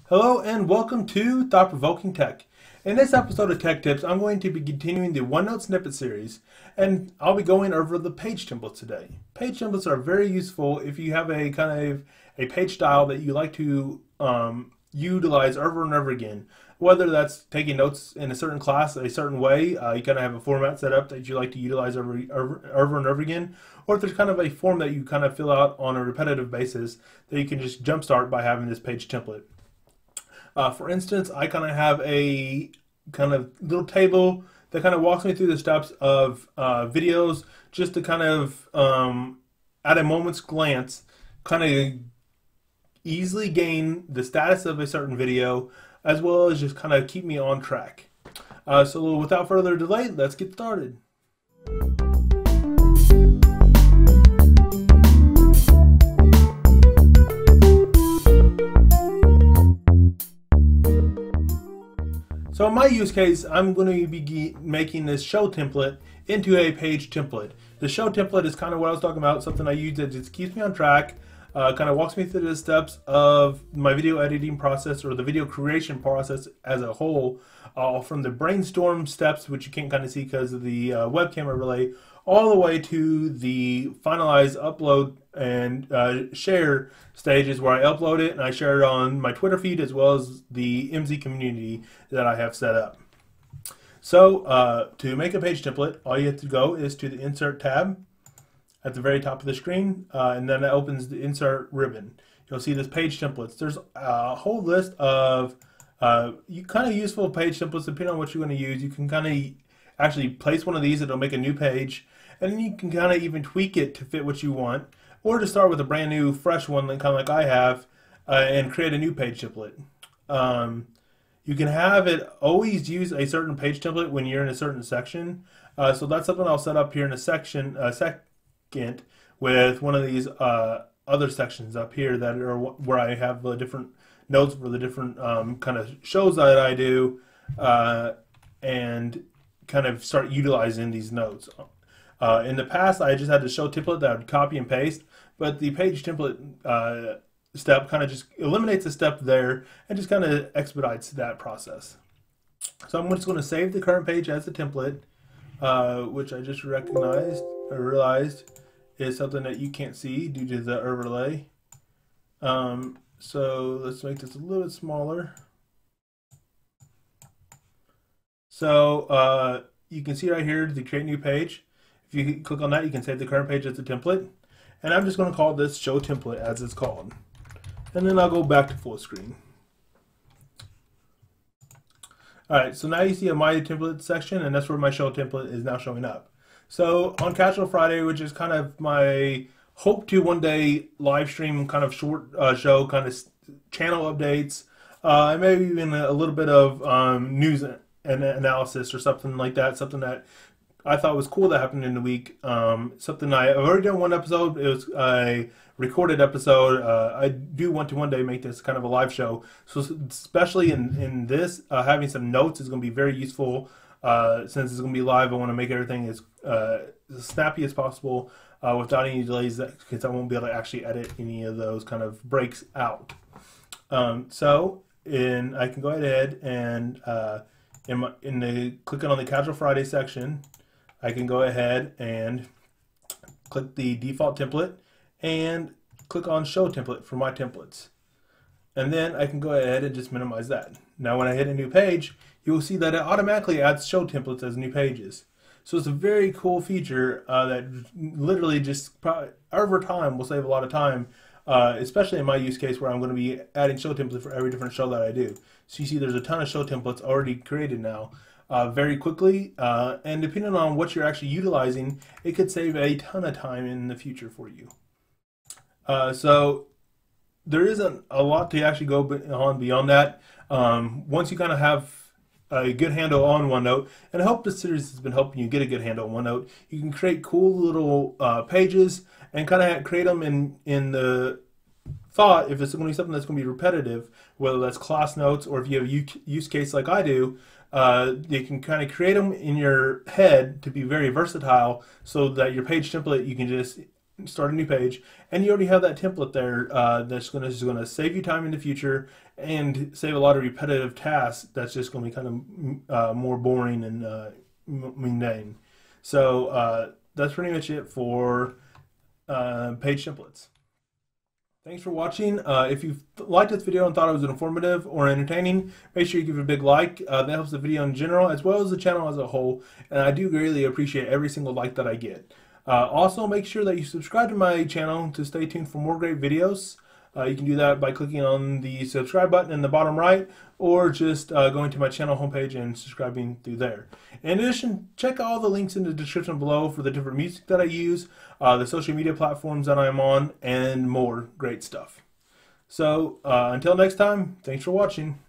Hello and welcome to Thought-Provoking Tech. In this episode of Tech Tips, I'm going to be continuing the OneNote Snippet series, and I'll be going over the page templates today. Page templates are very useful if you have a kind of a page style that you like to utilize over and over again. Whether that's taking notes in a certain class a certain way, you kind of have a format set up that you like to utilize over and over again, or if there's kind of a form that you kind of fill out on a repetitive basis that you can just jumpstart by having this page template. For instance, I kind of have a kind of little table that kind of walks me through the steps of videos, just to kind of, at a moment's glance, kind of easily gain the status of a certain video, as well as just kind of keep me on track. So without further delay, let's get started. So in my use case, I'm going to be making this show template into a page template. The show template is kind of what I was talking about, something I use that just keeps me on track, kind of walks me through the steps of my video editing process or the video creation process as a whole, from the brainstorm steps, which you can't kind of see because of the webcam overlay, all the way to the finalize, upload, and share stages where I upload it and I share it on my Twitter feed as well as the MZ community that I have set up. So to make a page template, all you have to go is to the Insert tab at the very top of the screen, and then it opens the Insert ribbon. You'll see this page templates. There's a whole list of kind of useful page templates depending on what you're going to use. You can kind of actually place one of these, it'll make a new page, and then you can kind of even tweak it to fit what you want, or to start with a brand new fresh one kind of like I have, and create a new page template. You can have it always use a certain page template when you're in a certain section, so that's something I'll set up here in a second with one of these other sections up here that are where I have the different notes for the different kind of shows that I do, and kind of start utilizing these notes. In the past, I just had the show template that I would copy and paste, but the page template step kind of just eliminates a step there and just kind of expedites that process. So I'm just going to save the current page as a template, which I just realized is something that you can't see due to the overlay. So let's make this a little bit smaller. So you can see right here the create new page. If you click on that, you can save the current page as a template. And I'm just going to call this show template as it's called. And then I'll go back to full screen. Alright, so now you see a My Template section, and that's where my show template is now showing up. So on Casual Friday, which is kind of my hope to one day live stream kind of short show, kind of channel updates, and maybe even a little bit of news and analysis or something like that, something that I thought was cool that happened in the week. Something I've already done one episode. It was a recorded episode. I do want to one day make this kind of a live show. So especially in this, having some notes is going to be very useful. Since it's going to be live, I want to make everything as snappy as possible without any delays, because I won't be able to actually edit any of those kind of breaks out. I can go ahead and clicking on the Casual Friday section, I can go ahead and click the default template and click on show template for my templates. And then I can go ahead and just minimize that. Now when I hit a new page, you will see that it automatically adds show templates as new pages. So it's a very cool feature that literally just over time will save a lot of time, especially in my use case where I'm going to be adding show templates for every different show that I do. So you see there's a ton of show templates already created now very quickly, and depending on what you're actually utilizing, it could save a ton of time in the future for you. So there isn't a lot to actually go on beyond that. Once you kind of have a good handle on OneNote, and I hope this series has been helping you get a good handle on OneNote, you can create cool little pages and kind of create them in the thought, if it's going to be something that's going to be repetitive, whether that's class notes or if you have a use case like I do, you can kind of create them in your head to be very versatile, so that your page template you can just start a new page, and you already have that template there that's just going to save you time in the future and save a lot of repetitive tasks that's just going to be kind of more boring and mundane. So that's pretty much it for page templates. Thanks for watching. If you liked this video and thought it was informative or entertaining, make sure you give it a big like. That helps the video in general as well as the channel as a whole, and I do greatly appreciate every single like that I get. Also, make sure that you subscribe to my channel to stay tuned for more great videos. You can do that by clicking on the subscribe button in the bottom right, or just going to my channel homepage and subscribing through there. In addition, check all the links in the description below for the different music that I use, the social media platforms that I'm on, and more great stuff. So until next time, thanks for watching.